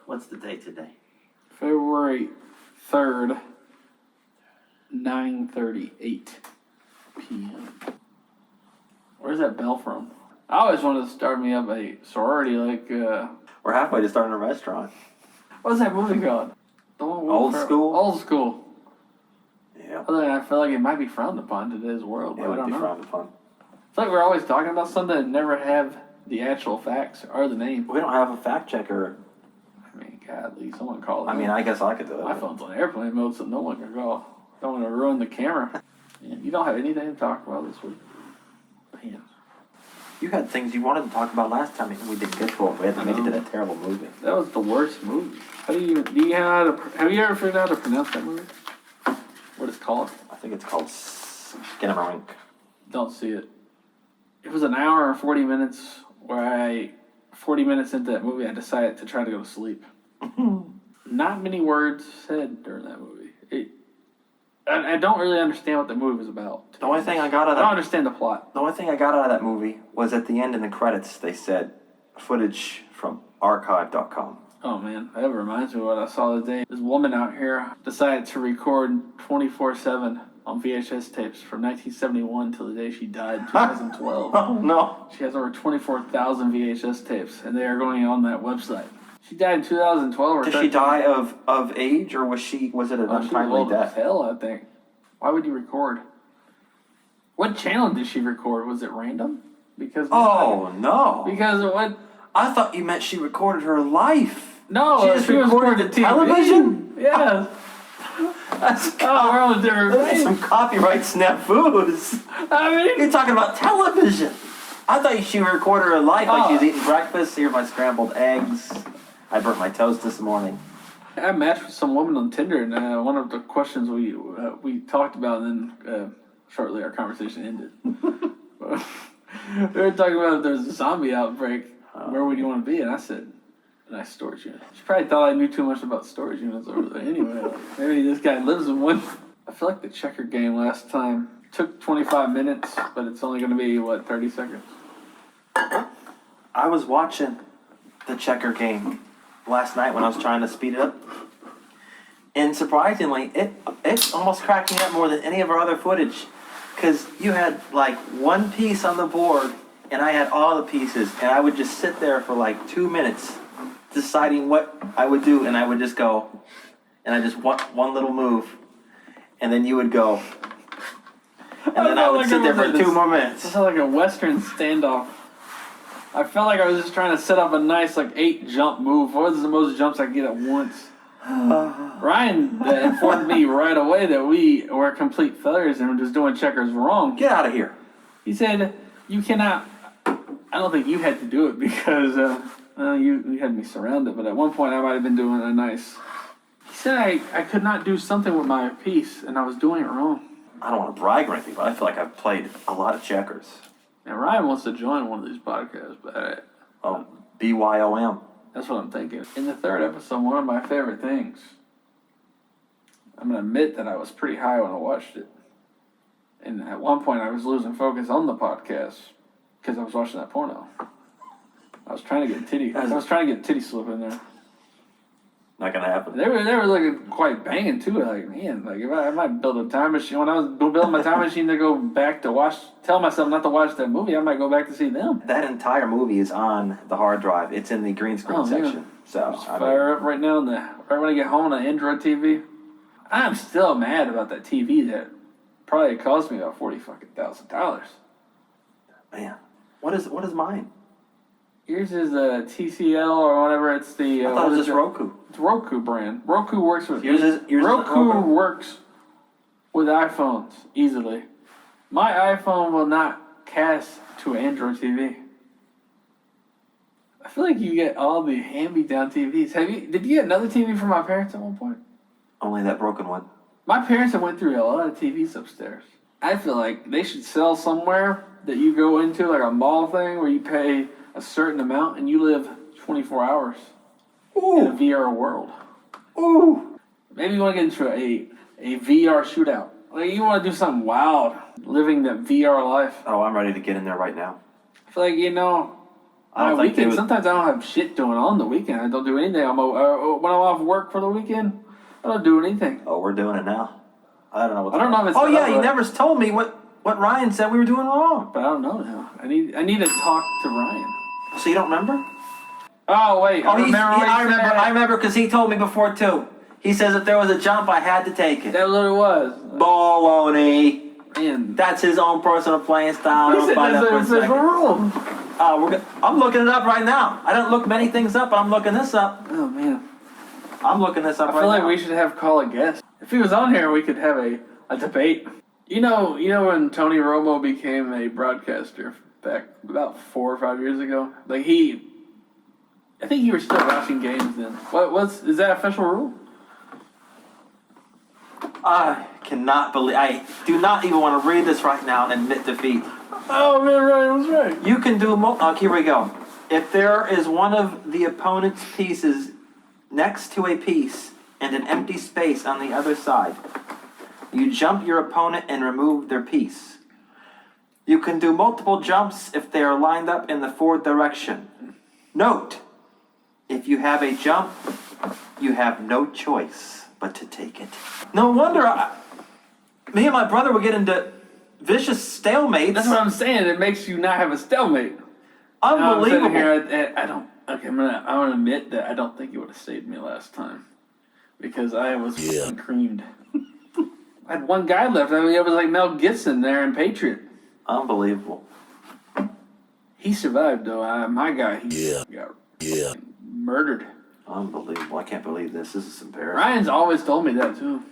What's the date today? February 3rd, 9:38 p.m. Where's that bell from? I always wanted to start me up a sorority We're halfway to starting a restaurant. What's that movie called? The one Old School? Old School. Yeah. Other than I feel like it might be frowned upon in today's world. It I would don't be know. frowned upon. It's like we're always talking about something and never have the actual facts or the name. We don't have a fact checker. I mean, godly, someone call it. I mean, I guess I could do it. My phone's on airplane mode, so no one can call. Don't want to ruin the camera. Man, you don't have anything to talk about this week. Man. You had things you wanted to talk about last time and we didn't get to it. We had to make it to that terrible movie. That was the worst movie. Have you ever figured out how to pronounce that movie? What it's called? I think it's called Skinamarink. Don't see it. It was an hour and 40 minutes where 40 minutes into that movie, I decided to try to go to sleep. Not many words said during that movie. I don't really understand what the movie was about. The only thing I got out of I don't understand the plot. The only thing I got out of that movie was at the end in the credits, they said footage from archive.com. Oh man, that reminds me of what I saw today. This woman out here decided to record 24/7 on VHS tapes from 1971 till the day she died in 2012. Oh no. She has over 24,000 VHS tapes, and they are going on that website. She died in 2012 or Did she die of age, or was it an untimely old as death? hell, I think. Why would you record? What channel did she record? Was it random? Because no. Because what? I thought you meant she recorded her life. No, she just recorded the television. Yes. That's we're on a different page. Some copyright snafus. I mean, you're talking about television. I thought she recorded her life like she was eating breakfast. Here's my scrambled eggs. I burnt my toast this morning. I matched with some woman on Tinder, and one of the questions we talked about, and then shortly our conversation ended. We were talking about if there's a zombie outbreak, where would you want to be? And I said, a nice storage unit. She probably thought I knew too much about storage units over there. Anyway, maybe this guy lives in one. I feel like the checker game last time took 25 minutes, but it's only going to be, 30 seconds? I was watching the checker game last night when I was trying to speed it up. And surprisingly, it almost cracked me up more than any of our other footage. Because you had like one piece on the board, and I had all the pieces, and I would just sit there for like 2 minutes deciding what I would do, and I would just go, and I just one little move, and then you would go, and then I would sit there for 2 more minutes. It sounded like a Western standoff. I felt like I was just trying to set up a nice 8 jump move. What was the most jumps I could get at once? Ryan informed me right away that we were complete failures and were just doing checkers wrong. Get out of here. He said, you cannot, I don't think you had to do it because you had me surrounded, but at one point I might have been doing a nice. He said I could not do something with my piece and I was doing it wrong. I don't want to brag or anything, but I feel like I've played a lot of checkers. And Ryan wants to join one of these podcasts, but BYOM. That's what I'm thinking. In the 3rd episode, one of my favorite things, I'm going to admit that I was pretty high when I watched it. And at one point, I was losing focus on the podcast because I was watching that porno. I was trying to get titty slip in there. Not going to happen. They were looking quite banging too. Like, man, if I might build a time machine. When I was building my time machine to go back to tell myself not to watch that movie, I might go back to see them. That entire movie is on the hard drive. It's in the green screen section. Man. So just fire up right now right when I get home on an Android TV. I'm still mad about that TV that probably cost me about $40,000. Man, what is mine? Yours is a TCL or whatever. It's the. I thought it was just Roku. It's Roku brand. Roku works with. Roku works with iPhones easily. My iPhone will not cast to Android TV. I feel like you get all the hand-me-down TVs. Did you get another TV from my parents at one point? Only that broken one. My parents have went through a lot of TVs upstairs. I feel like they should sell somewhere that you go into, like a mall thing, where you pay a certain amount and you live 24 hours in a VR world. Ooh. Maybe you want to get into a VR shootout. Like you want to do something wild, living that VR life. Oh, I'm ready to get in there right now. I feel like, I don't think they would. Sometimes I don't have shit going on the weekend. I don't do anything. When I'm off work for the weekend, I don't do anything. Oh, we're doing it now. I don't know what. I don't know if it's. Oh yeah, you never told me what Ryan said we were doing wrong. But I don't know now. I need to talk to Ryan. So you don't remember? Oh wait, I remember because he told me before too. He says if there was a jump, I had to take it. That was what it was. Baloney. Man, That's his own personal playing style. he said that's an official rule. I'm looking it up right now. I don't look many things up, but I'm looking this up. Oh man, I'm looking this up I feel right like now. we should call a guest. If he was on here, we could have a debate. You know when Tony Romo became a broadcaster back about 4 or 5 years ago? Like I think you were still watching games then. Is that official rule? I cannot believe. I do not even want to read this right now and admit defeat. Oh man, Ryan was right. You can do. Here we go. If there is one of the opponent's pieces next to a piece and an empty space on the other side, you jump your opponent and remove their piece. You can do multiple jumps if they are lined up in the forward direction. Note, if you have a jump, you have no choice but to take it. No wonder me and my brother would get into vicious stalemates. That's what I'm saying. It makes you not have a stalemate. Unbelievable. I don't. Okay, I'm gonna admit that I don't think it would have saved me last time because I was fucking creamed. I had one guy left. I mean, it was like Mel Gibson there in Patriot. Unbelievable. He survived though. My guy, got murdered. Unbelievable. I can't believe this. This is embarrassing. Ryan's always told me that too.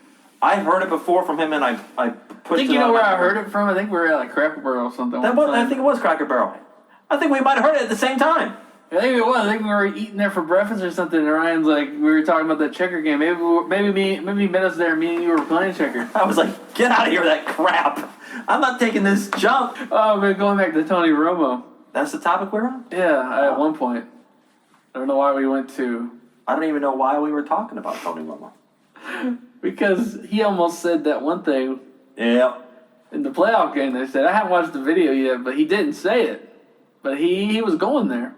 I've heard it before from him, and I pushed it. I think you know where I heard it from. I think we were at like Cracker Barrel or something. I think it was Cracker Barrel. I think we might have heard it at the same time. I think it was. I think we were eating there for breakfast or something. And Ryan's like, we were talking about that checker game. Maybe he met us there. Me and you were playing checker. I was like, get out of here with that crap. I'm not taking this jump. Oh, we're going back to Tony Romo. That's the topic we're on? Yeah, at one point. I don't know why we went to. I don't even know why we were talking about Tony Romo. Because he almost said that one thing. Yeah. In the playoff game, they said, I haven't watched the video yet, but he didn't say it. But he was going there.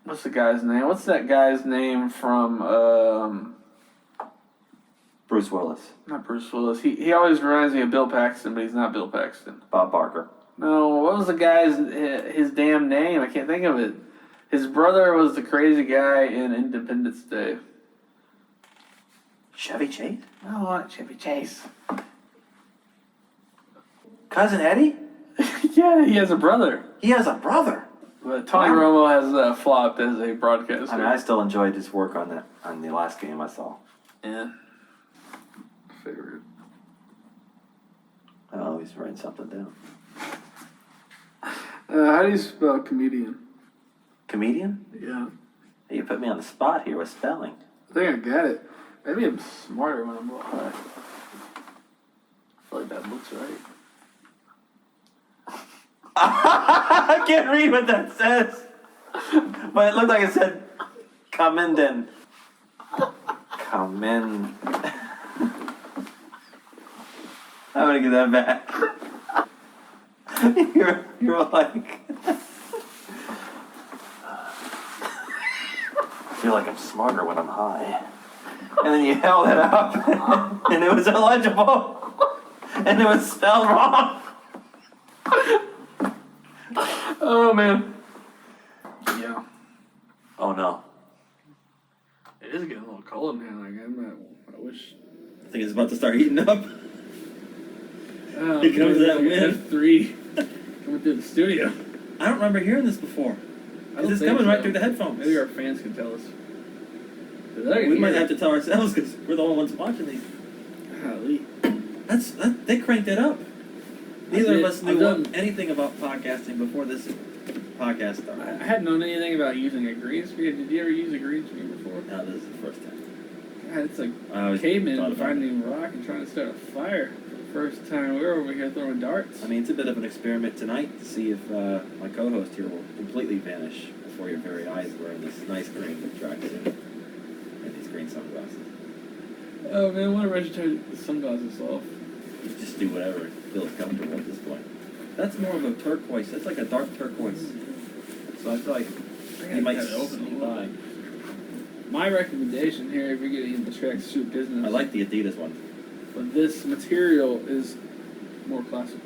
What's the guy's name? What's that guy's name from, Bruce Willis. Not Bruce Willis. He always reminds me of Bill Paxton, but he's not Bill Paxton. Bob Barker. No, what was the guy's, his damn name? I can't think of it. His brother was the crazy guy in Independence Day. Chevy Chase? No, not Chevy Chase. Cousin Eddie? Yeah, he has a brother. He has a brother. But Tony Romo has flopped as a broadcaster. I mean, I still enjoyed his work on the last game I saw. Yeah. Favorite. Oh, he's writing something down. How do you spell comedian? Comedian? Yeah. Hey, you put me on the spot here with spelling. I think I got it. Maybe I'm smarter when I'm high. I feel like that looks right. I can't read what that says. But it looked like it said, come in then. Come in. I'm gonna get that back. You're like... I feel like I'm smarter when I'm high. And then you held it up, and it was illegible. And it was spelled wrong. Oh, man. Yeah. Oh, no. It is getting a little cold now. Like, I wish. I think it's about to start heating up. Oh, Here comes that wind. F3 coming through the studio. I don't remember hearing this before. It's think coming right so. through the headphones. Maybe our fans can tell us. We might have to tell ourselves because we're the only ones watching these. Golly. They cranked it up. Neither of us knew done- anything about podcasting before this podcast started. I hadn't known anything about using a green screen. Did you ever use a green screen before? No, this is the first time. God, it's like I always cavemen thought about finding rock and trying to start a fire. For the first time we were over here throwing darts. I mean, it's a bit of an experiment tonight to see if my co-host here will completely vanish before your very eyes wearing this nice green tracksuit and these green sunglasses. Oh man, whenever I should turn the sunglasses off. You just do whatever feels comfortable at this point. That's more of a turquoise. That's like a dark turquoise. So I feel like You might open it fine. My recommendation here, if you're getting into tracksuit business, I like the Adidas one. but this material is more classical.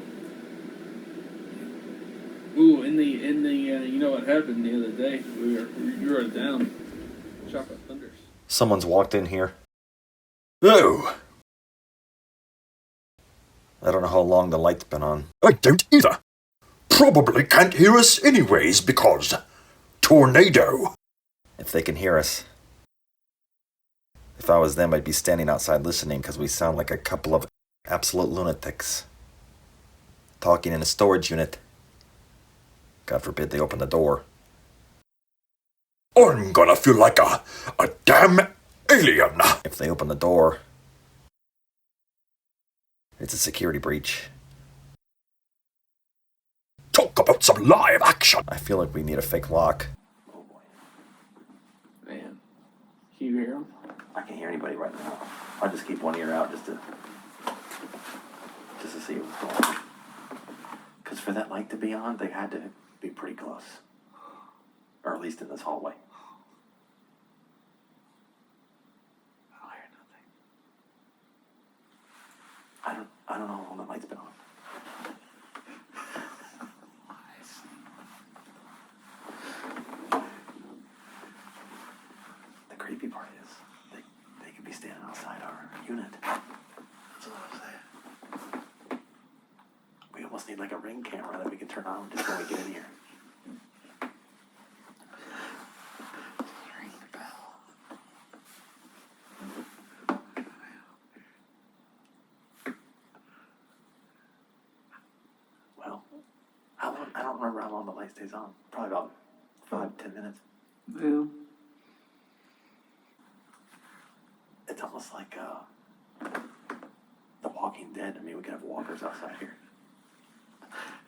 Ooh, in the you know what happened the other day? You wrote it down. Chocolate Thunders. Someone's walked in here. Oh! I don't know how long the light's been on. I don't either. Probably can't hear us anyways because tornado. If they can hear us. If I was them, I'd be standing outside listening because we sound like a couple of absolute lunatics. Talking in a storage unit. God forbid they open the door. I'm gonna feel like a damn alien. If they open the door, it's a security breach. Talk about some live action. I feel like we need a fake lock. Oh boy. Man, can you hear him? I can't hear anybody right now. I'll just keep one ear out just to see what's going on. Because for that light to be on, they had to be pretty close. Or at least in this hallway. I don't hear nothing. I don't know how long the light's been on. The creepy part is they could be standing outside our unit. That's what I was saying. We almost need like a ring camera that we can turn on just when we get in here. Ring the bell. Well, how long? I don't remember how long the light stays on. Probably about 5-10 minutes. Yeah. It's almost like The Walking Dead. I mean, we could have walkers outside here.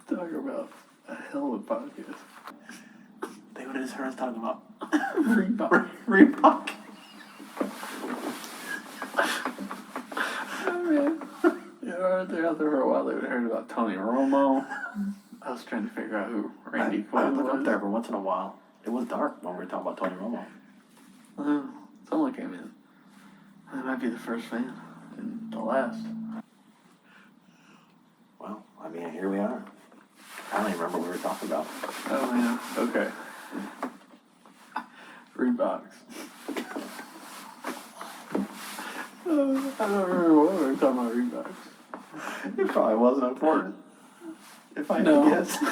Talk about a hell of a podcast. They would have just heard us talking about Reebok. Reebok. Oh, man. Yeah, they're out there for a while. They would have heard about Tony Romo. I was trying to figure out who Randy I Quaid look up was. there every once in a while. It was dark when we were talking about Tony Romo. Someone came in. That might be the first fan and the last. Well, I mean, here we are. I don't even remember what we were talking about. Oh, yeah. Okay. Reeboks. I don't remember what we were talking about Reeboks. It probably wasn't important. If I had No. to guess. I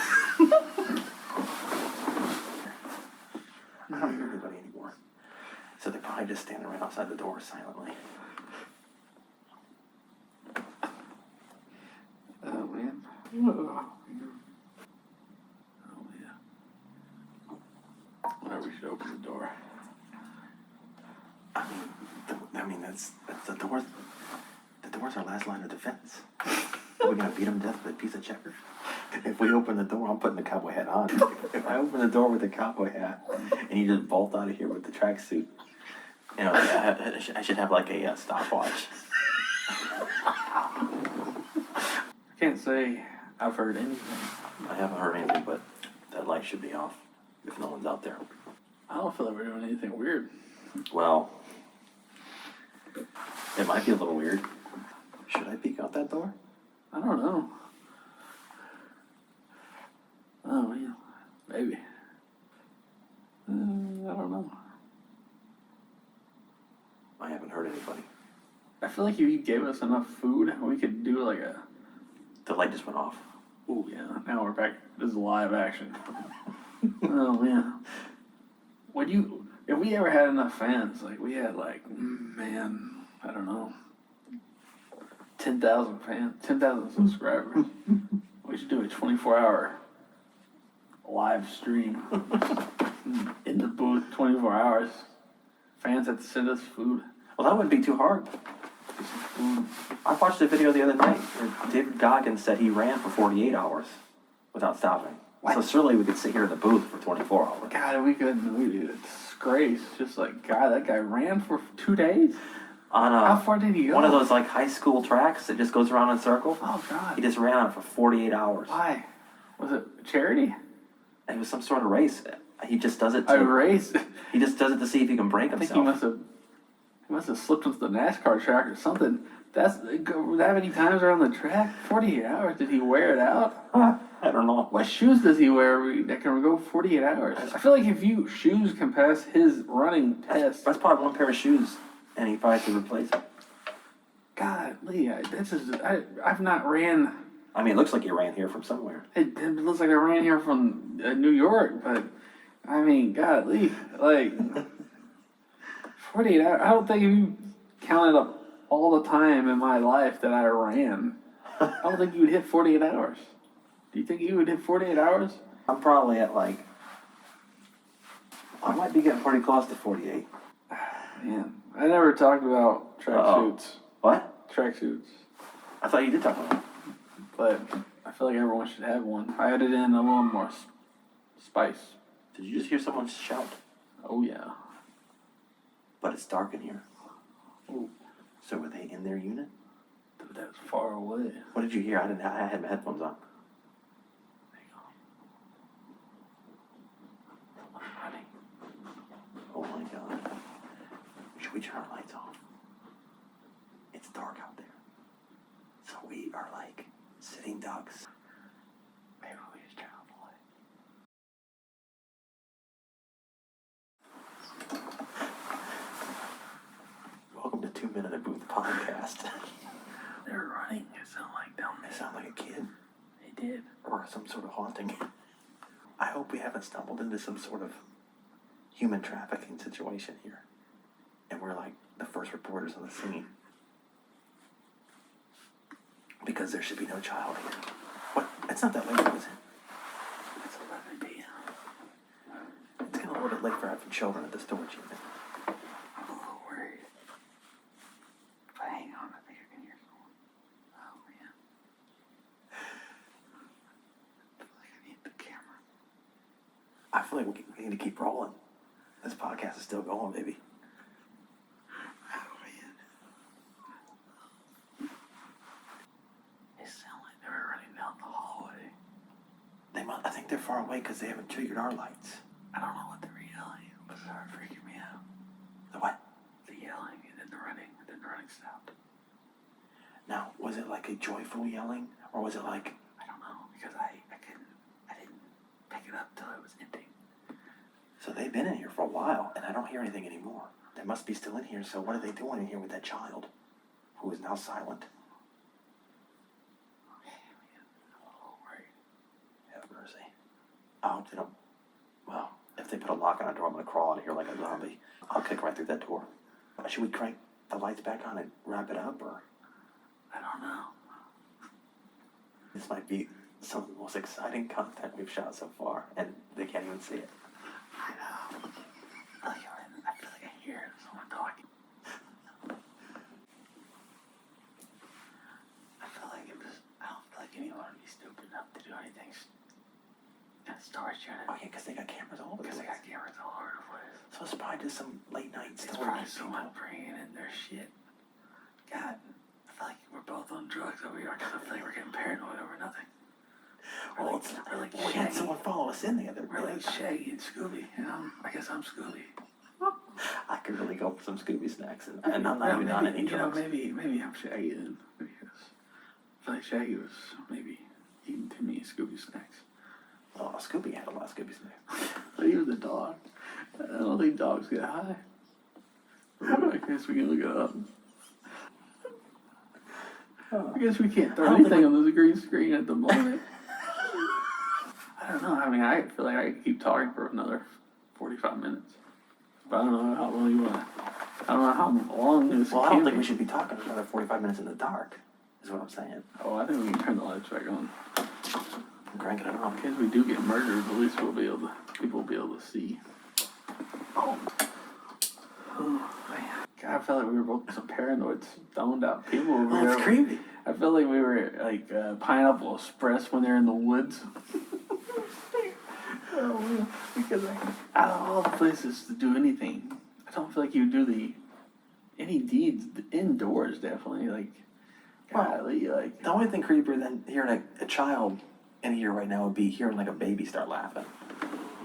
don't hear anybody anymore. So they're probably just standing right outside the door silently. Oh, man. Oh, yeah. Whenever we should open the door. I mean, that's the doors. The door's our last line of defense. Are we gonna beat them to death with a piece of checker? If we open the door, I'm putting the cowboy hat on. If I open the door with the cowboy hat and you just bolt out of here with the tracksuit, you know, I should have like a stopwatch. I can't say I've heard anything. I haven't heard anything, but that light should be off if no one's out there. I don't feel like we're doing anything weird. Well, it might be a little weird. Should I peek out that door? I don't know. Oh, yeah. Maybe. I don't know. I haven't heard anybody. I feel like if you gave us enough food, we could do like a... The light just went off. Oh, yeah. Now we're back. This is live action. Oh, man. If we ever had enough fans, like we had like, man, I don't know, 10,000 fans, 10,000 subscribers. We should do a 24-hour live stream in the booth, 24 hours. Fans have to send us food. Well, that wouldn't be too hard. I watched a video the other night where David Goggins said he ran for 48 hours without stopping. What? So surely we could sit here in the booth for 24 hours. God, we couldn't. We'd be a disgrace. Just like, God, that guy ran for 2 days? On How far did he go? one of those like high school tracks that just goes around in a circle. Oh, God. He just ran on it for 48 hours. Why? Was it charity? It was some sort of race. He just does it I to, raced. he just does it to see if he can break I think himself. he must have slipped into the NASCAR track or something. That's that many times around the track. 48 hours. Did he wear it out? I don't know. What shoes does he wear that can go 48 hours? I feel like if shoes can pass his running test, That's probably one pair of shoes, and he probably has to replace it. golly, I've not ran. I mean, it looks like he ran here from somewhere. It looks like I ran here from New York, but I mean, golly, like 48 hours. I don't think if you counted up all the time in my life that I ran, I don't think you would hit 48 hours. Do you think you would hit 48 hours? I'm probably at like, I might be getting pretty close to 48. Man, I never talked about track Uh-oh. suits. What? Track suits. I thought you did talk about it. But I feel like everyone should have one. I added in a little more spice. Did you just hear someone shout? Oh yeah. But it's dark in here. Ooh. So were they in their unit? Dude, that was far away. What did you hear? I had my headphones on. Running. Oh my god. Should we turn our lights off? It's dark out there. So we are like sitting ducks. Maybe we just turn on the light. Welcome to 2 Minute of Booth podcast. They're running. It sounded like them. They sound like a kid They did. or some sort of haunting. I hope we haven't stumbled into some sort of human trafficking situation here. And we're like the first reporters on the scene. Because there should be no child here. What? It's not that late, is it? It's 11 p.m. It's getting a little bit late for having children at the storage unit. I'm a little worried. If I hang on, I think I can hear someone. Oh man. I feel like I need the camera. I feel like we need to keep rolling. This podcast is still going, baby. Oh man. It sounded like they were running down the hallway. I think they're far away because they haven't triggered our lights. I don't know what they were yelling, but it started freaking me out. The what? The yelling and then the running stopped. Now, was it like a joyful yelling, or was it like? I don't know because I didn't pick it up till it was ending. So they've been in here for a while, and I don't hear anything anymore. They must be still in here. So what are they doing in here with that child, who is now silent? Oh, right. Have mercy. Oh, well, if they put a lock on our door, I'm gonna crawl out of here like a zombie. I'll kick right through that door. Should we crank the lights back on and wrap it up, or? I don't know. This might be some of the most exciting content we've shot so far, and they can't even see it. I know. I feel like I hear someone talking. I don't feel like anyone would be stupid enough to do anything in a storage unit. Oh yeah, because they got cameras all over the Because they place. got cameras all over the place. So it's probably just some late night It's storage probably people. someone bringing in their shit. God, I feel like we're both on drugs over here because I feel like we're getting paranoid over nothing. Well, We're like we had Shaggy. someone follow us in the other We're like day. Shaggy and Scooby, and I guess I'm Scooby. I could really go for some Scooby snacks, and I'm not even on any drugs. Maybe I'm Shaggy then. Because I feel like Shaggy was maybe eating too many Scooby snacks. Oh, Scooby had a lot of Scooby snacks. But even the dog. I don't think dogs get high. I guess we can look it up. I guess we can't I throw don't think anything on the green screen at the moment. I don't know. I mean, I feel like I could keep talking for another 45 minutes. But I don't know how long you want to. I don't know how long this Well, I don't can think be. we should be talking another 45 minutes in the dark, is what I'm saying. Oh, I think we can turn the lights back on. I'm cranking it on. In case we do get murdered, at least people will be able to see. Oh man. God, I felt like we were both some paranoid, stoned out people over Oh, there. it's creepy. I felt like we were like Pineapple Express when they're in the woods. Oh, man. Because out of all the places to do anything, I don't feel like you do any deeds indoors. Definitely, like, golly, like. The only thing creepier than hearing a child in here right now would be hearing like a baby start laughing.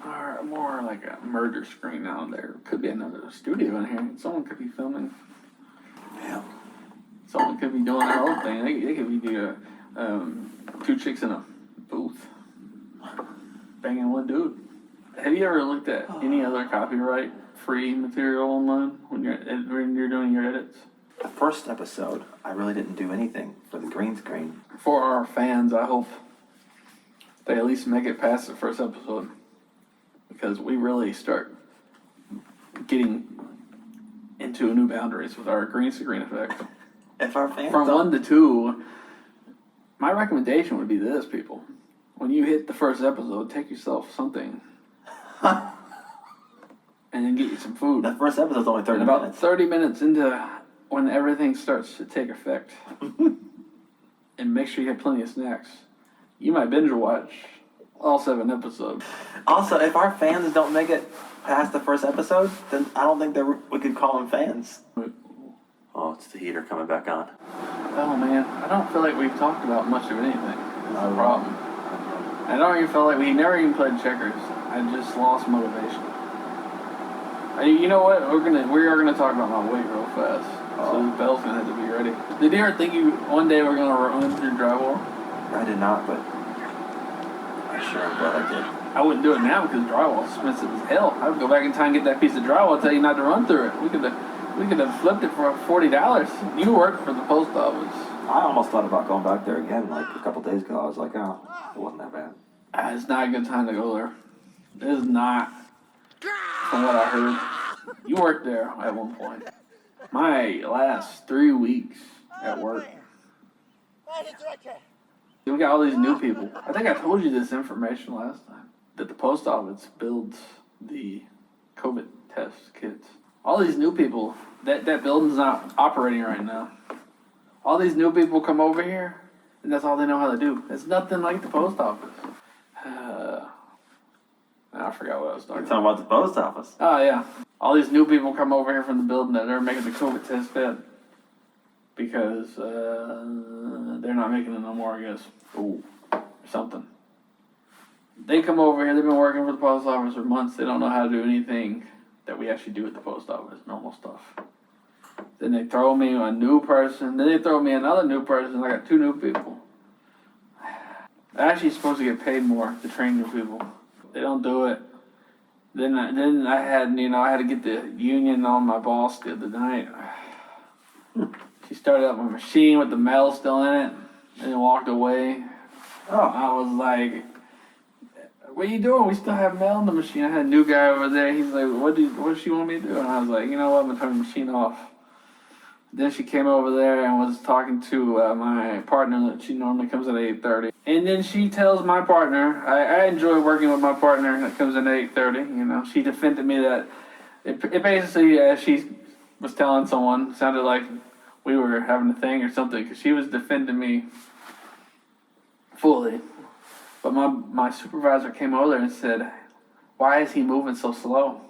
Or more like a murder screen out there. Could be another studio in here. Someone could be filming. Yeah. Someone could be doing their own thing. They could be doing two chicks in a booth banging one dude. Have you ever looked at any other copyright-free material online when you're doing your edits? The first episode, I really didn't do anything for the green screen. For our fans, I hope they at least make it past the first episode, because we really start getting into new boundaries with our green screen effect. If our fans From don't- 1 to 2, my recommendation would be this, people. When you hit the first episode, take yourself something and then get you some food. the first episode's only 30 And about minutes. 30 minutes into when everything starts to take effect, and make sure you have plenty of snacks, you might binge watch all 7 episodes. Also, if our fans don't make it past the first episode, then I don't think we could call them fans. Oh, it's the heater coming back on. Oh man, I don't feel like we've talked about much of anything. That's the problem. I don't even feel like we never even played checkers. I just lost motivation. You know what? We are gonna talk about my weight real fast. So the bell's gonna have to be ready. Did you ever think one day we're gonna run through drywall? I did not, but I sure am glad I did. I wouldn't do it now because drywall's expensive as hell. I would go back in time and get that piece of drywall and tell you not to run through it. We could have flipped it for $40. You worked for the post office. I almost thought about going back there again like a couple days ago. I was like, oh, it wasn't that bad. It's not a good time to go there. It is not, from what I heard. You worked there at one point. My last 3 weeks at work. We got all these new people. I think I told you this information last time. That the post office builds the COVID test kits. All these new people, that building's not operating right now. All these new people come over here, and that's all they know how to do. It's nothing like the post office. I forgot what I was talking You're talking about the post office. Oh, yeah. All these new people come over here from the building that they're making the COVID test at because they're not making it no more, I guess. Ooh, or something. They come over here, they've been working for the post office for months. They don't know how to do anything that we actually do at the post office, normal stuff. Then they throw me a new person. Then they throw me another new person. I got 2 new people. I'm actually supposed to get paid more to train new people. They don't do it. Then I had to get the union on my boss the other night. She started up my machine with the metal still in it, and then walked away. Oh. I was like, "What are you doing? We still have metal in the machine." I had a new guy over there. He's like, "What does she want me to do?" And I was like, "You know what? I'm gonna turn the machine off." Then she came over there and was talking to my partner that she normally comes at 8:30. And then she tells my partner, I enjoy working with my partner that comes in at 8:30. You know, she defended me that it basically, as she was telling someone, sounded like we were having a thing or something, because she was defending me fully. But my supervisor came over there and said, "Why is he moving so slow?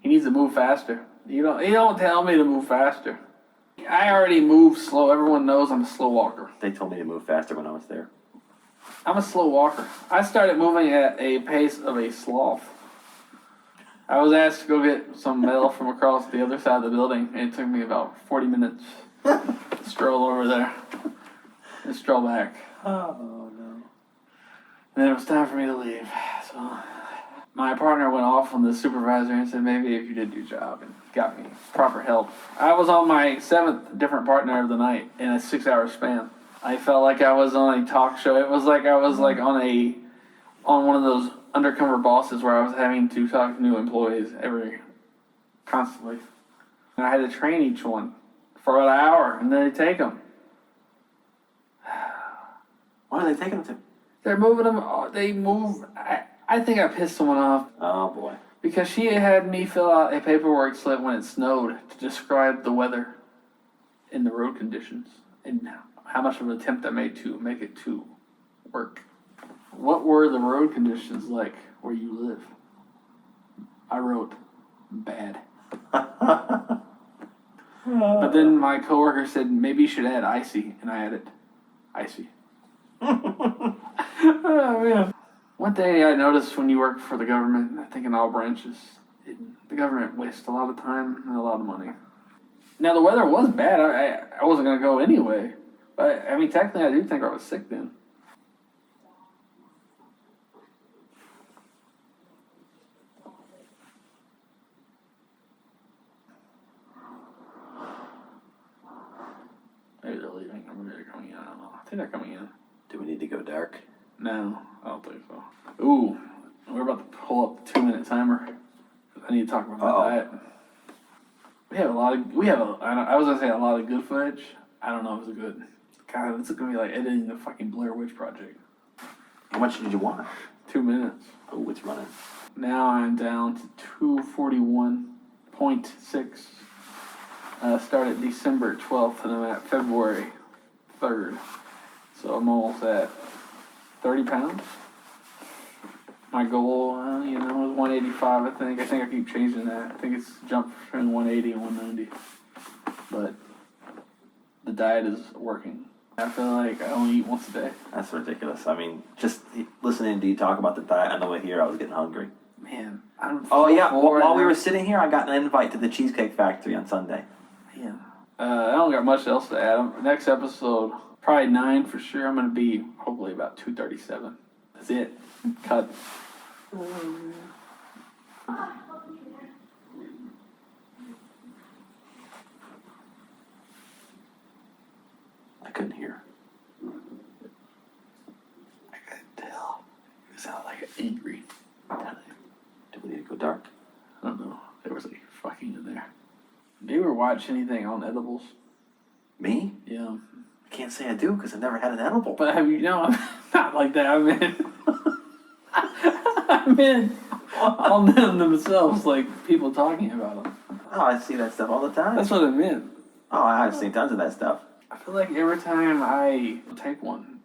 He needs to move faster. You don't tell me to move faster. I already move slow. Everyone knows I'm a slow walker. They told me to move faster when I was there. I'm a slow walker. I started moving at a pace of a sloth. I was asked to go get some mail from across the other side of the building, and it took me about 40 minutes to stroll over there and stroll back. Oh, no. And then it was time for me to leave. So my partner went off on the supervisor and said, maybe if you did your job and got me proper help. I was on my 7th different partner of the night in a 6-hour span. I felt like I was on a talk show. It was like I was like on one of those undercover bosses where I was having to talk to new employees constantly. And I had to train each one for an hour, and then they take them. What are they taking them to? They're moving them. They move. I think I pissed someone off. Oh, boy. Because she had me fill out a paperwork slip when it snowed to describe the weather and the road conditions and how much of an attempt I made to make it to work. What were the road conditions like where you live? I wrote, bad. But then my coworker said, maybe you should add icy, and I added, icy. Oh, man. One thing I noticed when you work for the government, I think in all branches, the government wastes a lot of time and a lot of money. Now, the weather was bad. I wasn't going to go anyway. But, I mean, technically, I do think I was sick then. Maybe they're leaving. Or maybe they're coming in. I don't know. I think they're coming in. Do we need to go dark? No, I don't think so. Ooh, we're about to pull up the 2-minute timer. I need to talk about my diet. I was gonna say a lot of good footage. I don't know if it's good. God, it's gonna be like editing the fucking Blair Witch Project. How much did you want? 2 minutes. Oh, it's running. Now I'm down to 241.6. Started December 12th and I'm at February 3rd. So I'm almost at 30 pounds. My goal, is 185, I think. I think I keep changing that. I think it's jumped between 180 and 190. But the diet is working. I feel like I only eat once a day. That's ridiculous. I mean, just listening to you talk about the diet on the way here, I was getting hungry. Man, I'm Oh, yeah. full right While we now. were sitting here, I got an invite to the Cheesecake Factory on Sunday. Man. I don't got much else to add. Next episode, probably 9 for sure. I'm going to be hopefully about 237. That's it. Cut. I couldn't hear. I could tell. You sound like angry. Do we need to go dark? I don't know. There was like fucking in there. Do you ever watch anything on edibles? Me? Yeah. I can't say I do because I've never had an edible. But have you I'm not like that. I mean on them themselves, like people talking about them. Oh, I see that stuff all the time. That's what I meant. Oh, I've seen tons of that stuff. I feel like every time I take one,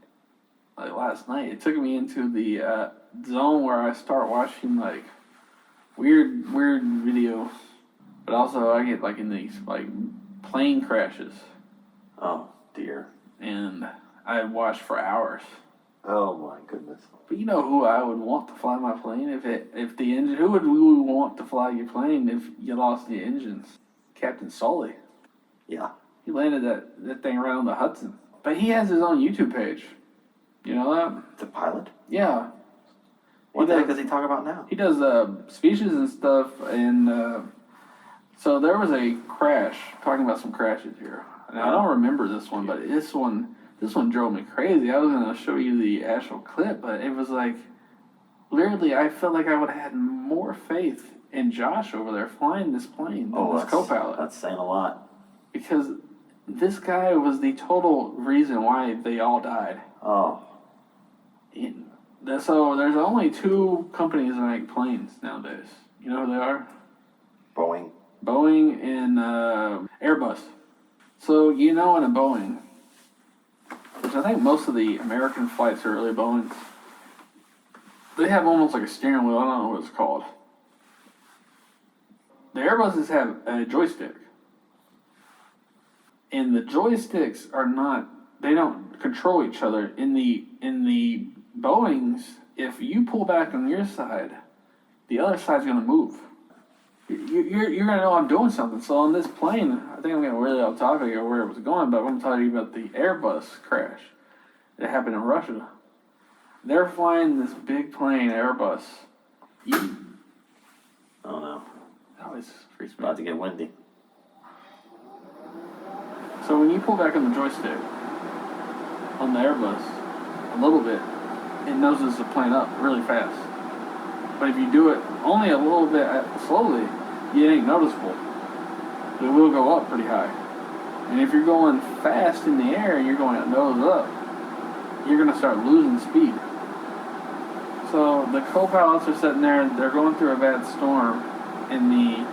like last night, it took me into the zone where I start watching like weird videos, but also I get like in these like plane crashes, Oh, dear. and I watch for hours. Oh, my goodness. But you know who I would want to fly my plane if the engine? Who would we want to fly your plane if you lost the engines? Captain Sully. Yeah. He landed that thing right on the Hudson. But he has his own YouTube page. You know that? The pilot? Yeah. What the heck does he talk about now? He does speeches and stuff, and so there was a crash. Talking about some crashes here. Now, I don't remember this one, but this one drove me crazy. I was gonna show you the actual clip, but it was like literally I felt like I would have had more faith in Josh over there flying this plane than this co-pilot, That's saying a lot. because this guy was the total reason why they all died. Oh. So there's only 2 companies that make planes nowadays. You know who they are? Boeing. Boeing and Airbus. So in a Boeing, which I think most of the American flights are really Boeings, they have almost like a steering wheel. I don't know what it's called. The Airbuses have a joystick. And the joysticks they don't control each other. In the Boeings, if you pull back on your side, the other side's going to move. You're going to know I'm doing something. So on this plane, I think I'm getting really off topic of where it was going, but I'm going to tell you about the Airbus crash that happened in Russia. They're flying this big plane, Airbus. Oh, no. That always freaks me About out. to get windy. So when you pull back on the joystick on the Airbus a little bit, it noses the plane up really fast. But if you do it only a little bit slowly, it ain't noticeable. But it will go up pretty high. And if you're going fast in the air and you're going nose up, you're going to start losing speed. So the co-pilots are sitting there, they're going through a bad storm, and the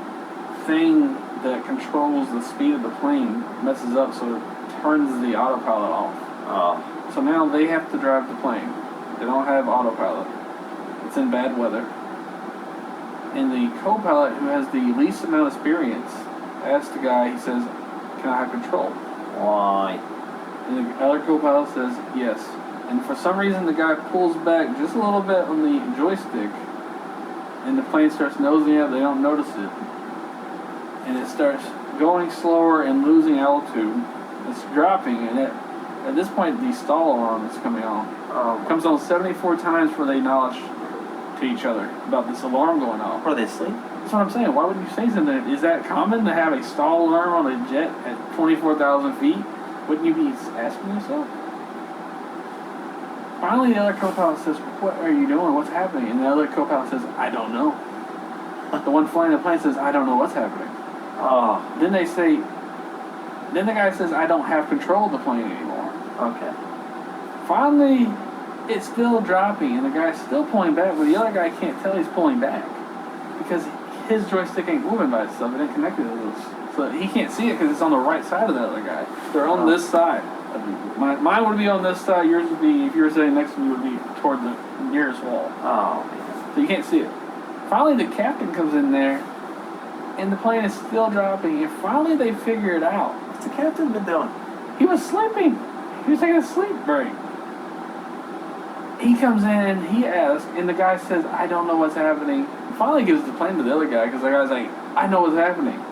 thing that controls the speed of the plane messes up, so it turns the autopilot off. Oh. So now they have to drive the plane. They don't have autopilot. It's in bad weather. And the co-pilot, who has the least amount of experience, asks the guy, he says, "Can I have control?" Why? And the other co-pilot says, "Yes." And for some reason, the guy pulls back just a little bit on the joystick, and the plane starts nosing up. They don't notice it, and it starts going slower and losing altitude. It's dropping, and at this point, the stall alarm is coming on. It comes on 74 times before they acknowledge to each other about this alarm going off. What, are they asleep? That's what I'm saying. Why would you say something? Is that common to have a stall alarm on a jet at 24,000 feet? Wouldn't you be asking yourself? Finally, the other co-pilot says, "What are you doing? What's happening?" And the other co-pilot says, "I don't know." The one flying the plane says, "I don't know what's happening." Oh, Then the guy says, "I don't have control of the plane anymore." okay. Finally, it's still dropping, and the guy's still pulling back, but the other guy can't tell he's pulling back because his joystick ain't moving by itself. It ain't connected to this. So he can't see it because it's on the right side of the other guy. They're on this side. Mine would be on this side. Yours would be, if you were sitting next to me, would be toward the nearest wall. Oh, man. So you can't see it. Finally, the captain comes in there, and the plane is still dropping, and finally they figure it out. What's the captain been doing? He was sleeping. He was taking a sleep break. He comes in, he asks, and the guy says, "I don't know what's happening." Finally gives the plane to the other guy, because the guy's like, "I know what's happening."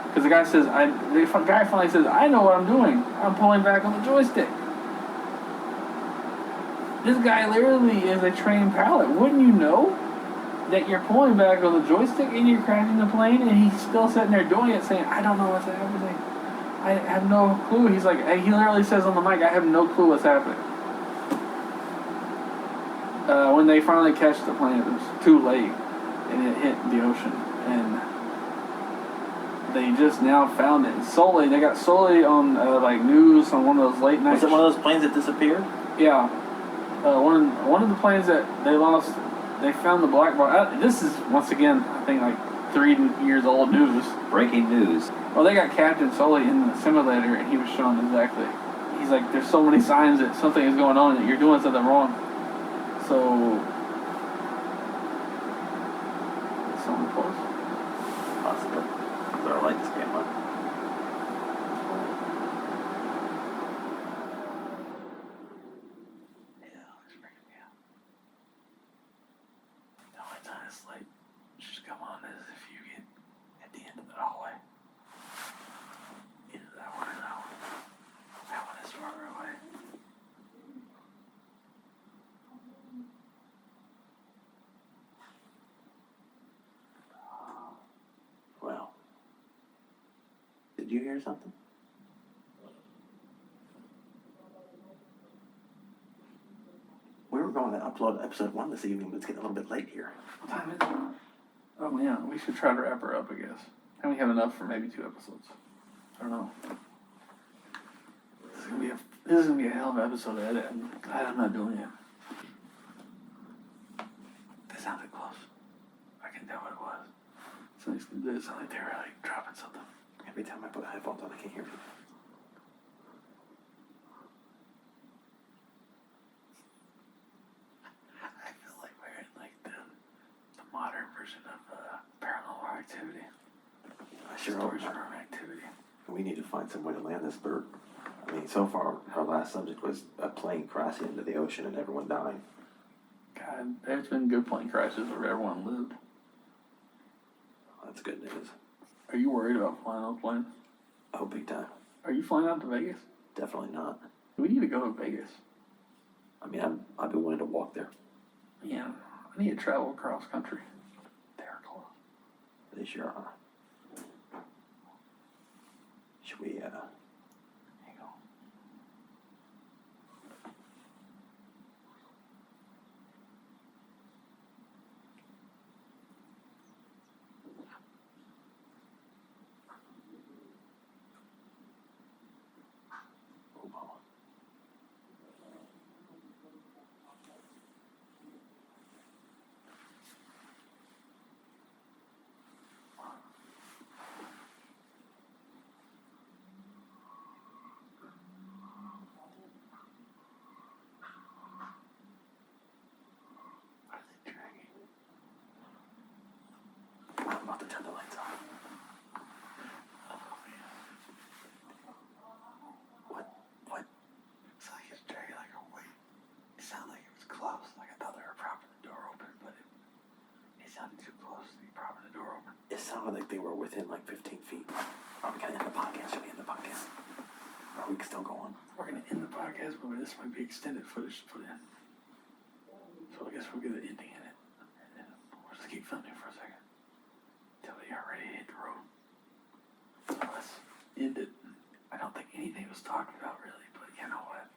Because the guy says, the guy finally says, "I know what I'm doing. I'm pulling back on the joystick." This guy literally is a trained pilot. Wouldn't you know that you're pulling back on the joystick and you're crashing the plane? And he's still sitting there doing it, saying, "I don't know what's happening. I have no clue." He's like, he literally says on the mic, "I have no clue what's happening." When they finally catch the plane, it was too late, and it hit the ocean, and they just now found it. Solely, they got solely on like news on one of those late night. Was it one of those planes that disappeared? Yeah, one of the planes that they lost. They found the black box. This is once again, I think, like 3 years old news. Breaking news. Well, they got Captain Solely in the simulator, and he was showing exactly. He's like, "There's so many signs that something is going on, that you're doing something wrong." So, someone close. Possibly. But I like this game, huh? Yeah, it's freaking me out. The only time this light should come on is if you get at the end of the hallway. Either that one or that one. That one is farther away. Well. Did you hear something? We were going to upload episode 1 this evening, but it's getting a little bit late here. What time is it? Oh yeah, we should try to wrap her up, I guess. And we have enough for maybe 2 episodes. I don't know. This is gonna be a hell of an episode to edit. I'm not doing it. That sounded close. I can tell what it was. It sounded like they were like dropping something. Every time I put headphones on, I can't hear you. I feel like we're in like the modern version of Paranormal Activity. I sure hope Storage not. Room Activity. We need to find some way to land this bird. I mean, so far, our last subject was a plane crashing into the ocean and everyone dying. God, there's been good plane crashes where everyone lived. That's good news. Are you worried about flying those planes? Oh, big time. Are you flying out to Vegas? Definitely not. We need to go to Vegas. I mean, I'd be willing to walk there. Yeah, I need to travel across country. They're close. They sure are. Should we, Here you go. oh, sounded like they were within like 15 feet. Are we gonna end the podcast? Should we end the podcast? Or we can still go on? We're gonna end the podcast, but this might be extended footage to put in. So I guess we'll get the ending in it. And we'll just keep filming for a second. Till we are ready to hit the road. So let's end it. I don't think anything was talked about really, but you know what?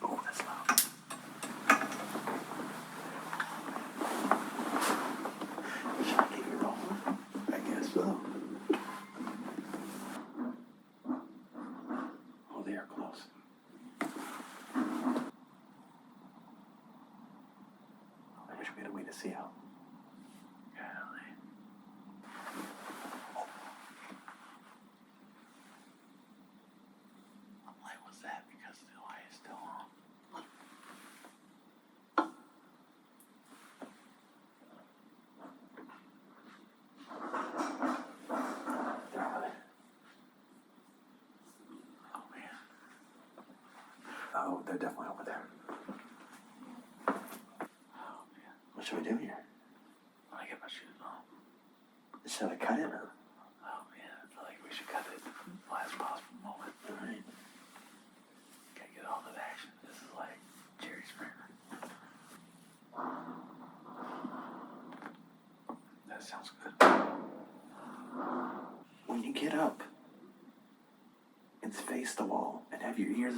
Oh, that's loud. Should I keep it rolling? I guess so. Oh, they are close. I wish we had a way to see out. Golly. What light was that? Because the light is still on. They're over there. Oh man. Oh, they're definitely over there. Oh man. What should we do here? I get my shoes on. Should I cut it or? Oh man, I feel like we should cut it at the last possible moment. Alright. Gotta get all the action. This is like Jerry Springer. That sounds good. When you get up and face the wall and have your ears